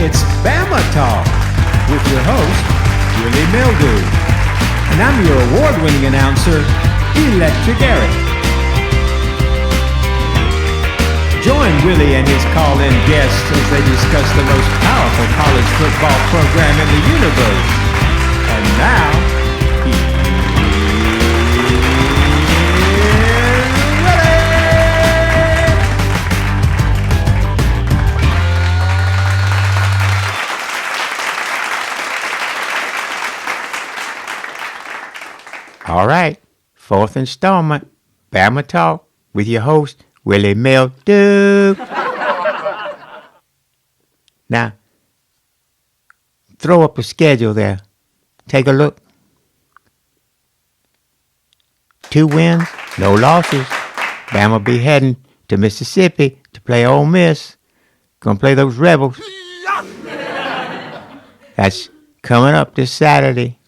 It's Bama Talk with your host, Willie Mildew. And I'm your award-winning announcer, Electric Eric. Join Willie and his call-in guests as they discuss the most powerful college football program in the universe. And now, here's Willie! All right, fourth installment, Bama Talk with your host, Willie Mildew. Now, throw up a schedule there. Take a look. 2 wins, no losses. Bama be heading to Mississippi to play Ole Miss. Gonna play those Rebels. That's coming up this Saturday.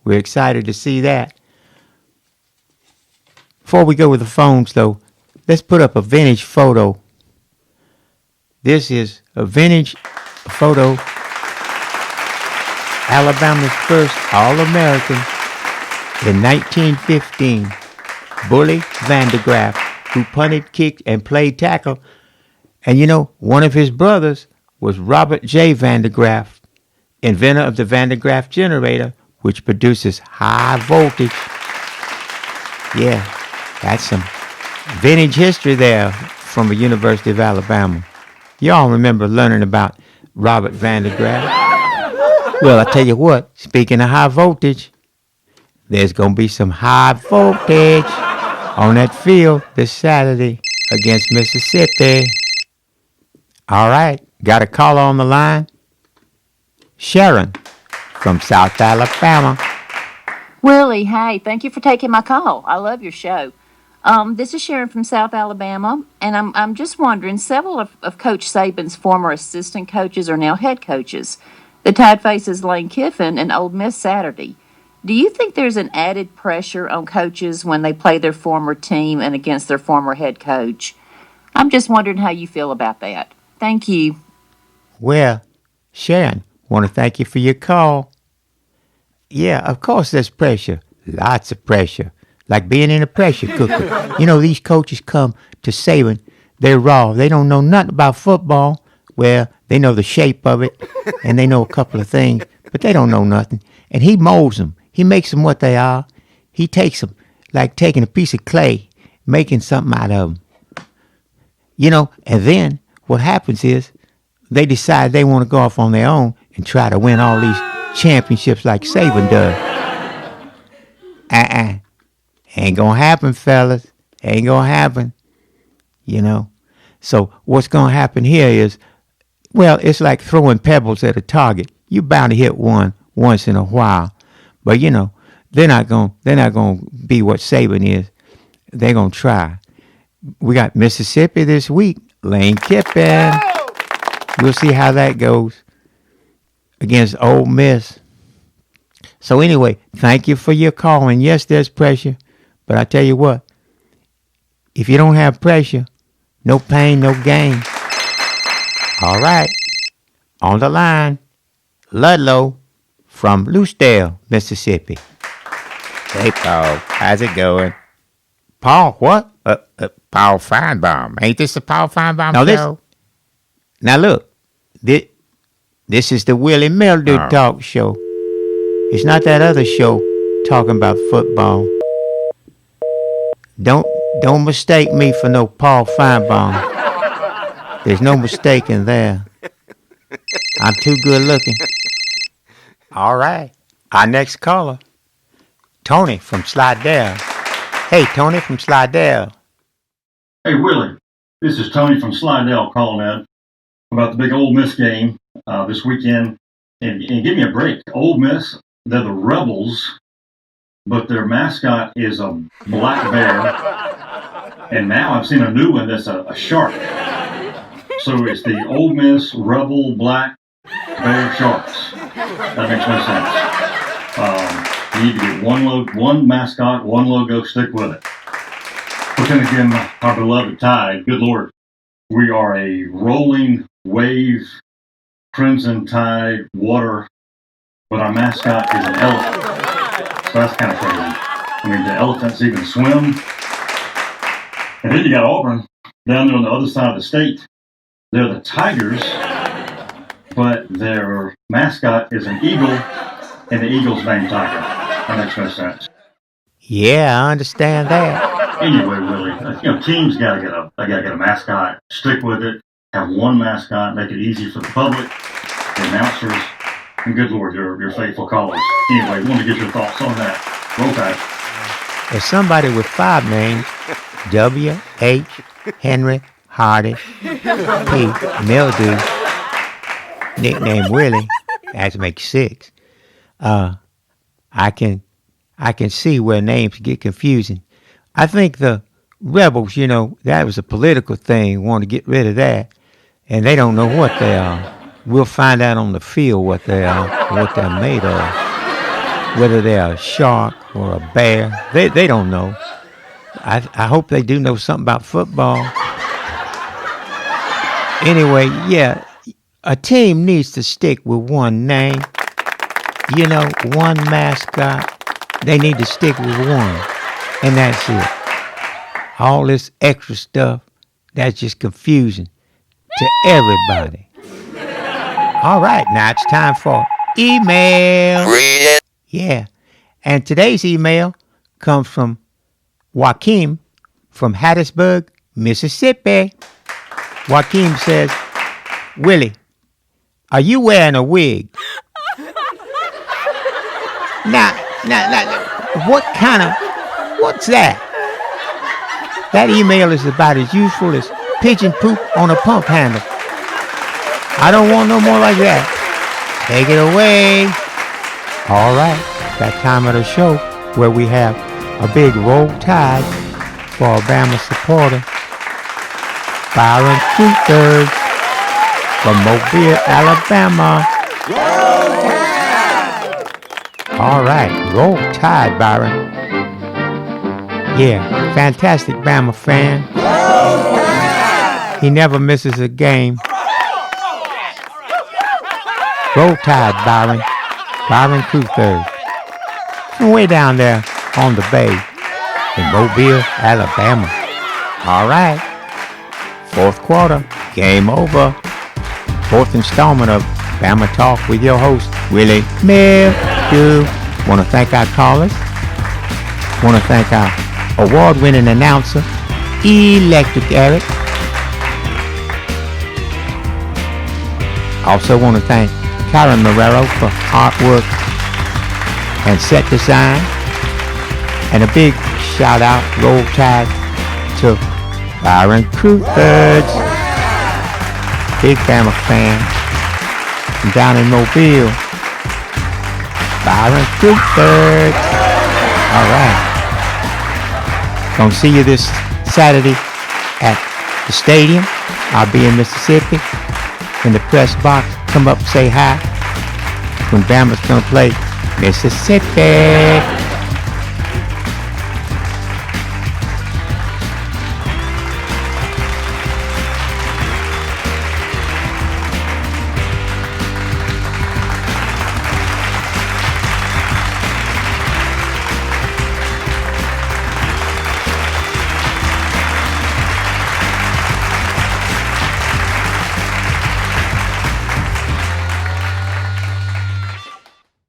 We're excited to see that. Before we go with the phones, though, let's put up a vintage photo. This is a vintage photo. Alabama's first All-American in 1915, Bully Vandergraff, who punted, kicked, and played tackle. And you know, one of his brothers was Robert J. Vandergraff, inventor of the Vandergraff generator, which produces high voltage. Yeah, that's some vintage history there from the University of Alabama. Y'all remember learning about Robert Vandergraff? Well, I tell you what, speaking of high voltage, there's going to be some high voltage on that field this Saturday against Mississippi. All right, got a caller on the line? Sharon from South Alabama. Willie, hey, thank you for taking my call. I love your show. This is Sharon from South Alabama, and I'm just wondering, several of Coach Saban's former assistant coaches are now head coaches. The Tide faces Lane Kiffin and Ole Miss Saturday. Do you think there's an added pressure on coaches when they play their former team and against their former head coach? I'm just wondering how you feel about that. Thank you. Well, Sharon, want to thank you for your call. Yeah, of course there's pressure. Lots of pressure. Like being in a pressure cooker. You know, these coaches come to Saban, they're raw. They don't know nothing about football. Well, they know the shape of it, and they know a couple of things, but they don't know nothing. And he molds them. He makes them what they are. He takes them like taking a piece of clay, making something out of them. You know, and then what happens is they decide they want to go off on their own and try to win all these championships like Saban does. Ain't gonna happen, fellas. Ain't gonna happen. You know. So what's gonna happen here is, well, it's like throwing pebbles at a target. You're bound to hit one once in a while. But you know, they're not gonna be what Saban is. They're gonna try. We got Mississippi this week. Lane Kiffin. We'll see how that goes against Ole Miss. So anyway, thank you for your call. And yes, there's pressure. But I tell you what, if you don't have pressure, no pain, no gain. All right. On the line, Ludlow from Lucedale, Mississippi. Hey, Paul. How's it going? Paul, what? Paul Feinbaum. Ain't this the Paul Feinbaum show? Now look, this is the Willie Mildew Talk show. It's not that other show talking about football. Don't mistake me for no Paul Feinbaum. There's no mistaking there. I'm too good looking. All right. Our next caller, Tony from Slidell. Hey, Tony from Slidell. Hey, Willie. This is Tony from Slidell calling in about the big Ole Miss game this weekend. And give me a break. Ole Miss, they're the Rebels, but their mascot is a black bear. And now I've seen a new one that's a shark. So it's the Ole Miss Rebel Black Bear Sharks. That makes no sense. You need to get one mascot, one logo, stick with it. But then again, our beloved Tide, good Lord, we are a rolling wave Crimson Tide water, but our mascot is an elephant. So that's kind of crazy. I mean, the elephants even swim. And then you got Auburn down there on the other side of the state. They're the Tigers, but their mascot is an eagle, and the eagle's named Tiger. That makes no sense. Yeah, I understand that. Anyway, Willie, teams gotta get a mascot, stick with it, have one mascot, make it easy for the public, the announcers, and good Lord, your faithful callers. Anyway, want to get your thoughts on that. Roll Tide. There's somebody with 5 names: W.H. Henry Hardy P. Mildew, nickname Willie. That makes 6. I can see where names get confusing. I think the rebels, that was a political thing. Want to get rid of that, and they don't know what they are. We'll find out on the field what they are, what they're made of. Whether they're a shark or a bear, they don't know. I hope they do know something about football. Anyway, yeah, a team needs to stick with one name. One mascot. They need to stick with one. And that's it. All this extra stuff, that's just confusing to everybody. All right, now it's time for email. Read it. Yeah. And today's email comes from Joaquin from Hattiesburg, Mississippi. Joaquin says, Willie, are you wearing a wig? Now, what's that? That email is about as useful as pigeon poop on a pump handle. I don't want no more like that. Take it away. All right, that time of the show where we have a big roll tide for a Bama supporter, Byron Two-Thirds from Mobile, Alabama. All right, roll tide, Byron. Yeah, fantastic Bama fan. He never misses a game. Roll tide, Byron. Byron Two-Thirds. From way down there on the bay in Mobile, Alabama. All right. 4th quarter. Game over. 4th installment of Bama Talk with your host, Willie Mildew. Want to thank our callers. Want to thank our award-winning announcer, Electric Eric. Also want to thank Karen Marrero for artwork and set design. And a big shout out, roll tide, to Byron Two-Thirds, big Bama fan from down in Mobile. Byron Two-Thirds. All right. Gonna see you this Saturday at the stadium. I'll be in Mississippi. In the press box, come up, say hi. When Bama's gonna play Mississippi.